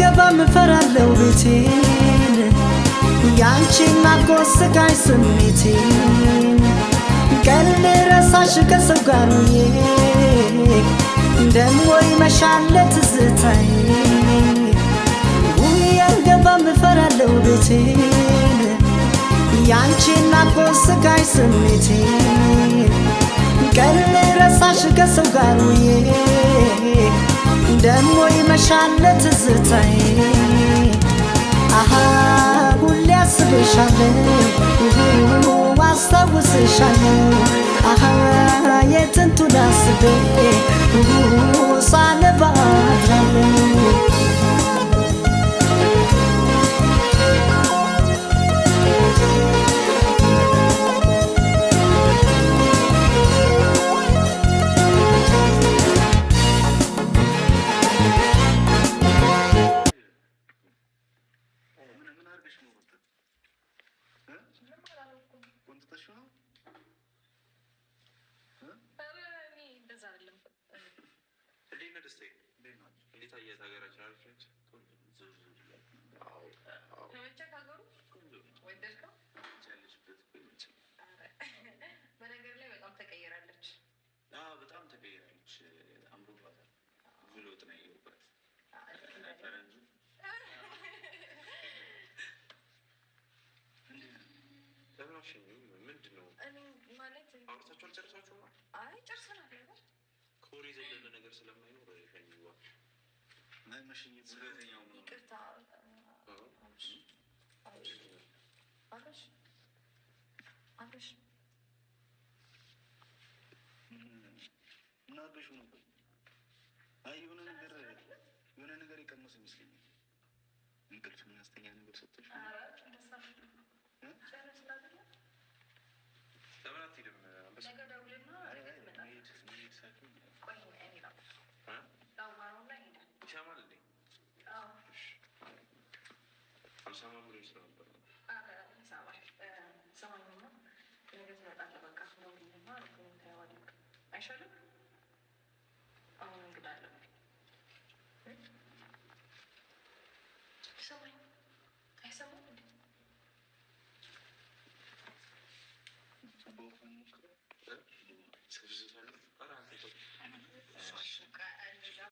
አልገባም እፈራለሁ ቤቴን ያንቺን ናፍቆት ስቃይ ስሜቴን ቀልድ ረሳሽ ከሰው ጋር ውዬ ደሞ ይመሻል ትዝታዬ ውይ አልገባም እፈራለሁ ቤቴን ያንቺን ናፍቆት ስቃይ ስሜቴን ቀልድ ረሳሽ ከሰው ጋር ውዬ ደሞ ይመሻል ትዝታዬ አሃ ሁሌ አስብሻለሁ አስታውስሻለሁ አሃ የጥንቱን አስቤ ሳነባ አድራለሁ በነገር ላይ በጣም ተቀይራለች። በጣም ተቀይራለች። አምሮባታል። ብዙ ለውጥ ነው ያየሁባት። ምንድን ነው ማለት አውርታችሁ አልጨረሳችሁ ነው? አይ ጨርሰናል። ነገር ከወሬ ዘለለ ነገር ስለማይኖር ሸኝዋ መሽኝት ስለተኛው ነው። ይቅርታ አብረሽ እና አብረሽ ነው። አይ የሆነ ነገር የቀመሰ ይመስለኛል። እንቅልፍ የሚያስተኛ ነገር ሰጥተሽ ለምን አትሄድም? ይሰማል እንዴ? አልሰማም ብሎ ስለነበር አይሻልም? አሁን እንግዳ አለ ይሰማኝ አይሰማም እንዴ? ሰብስታለ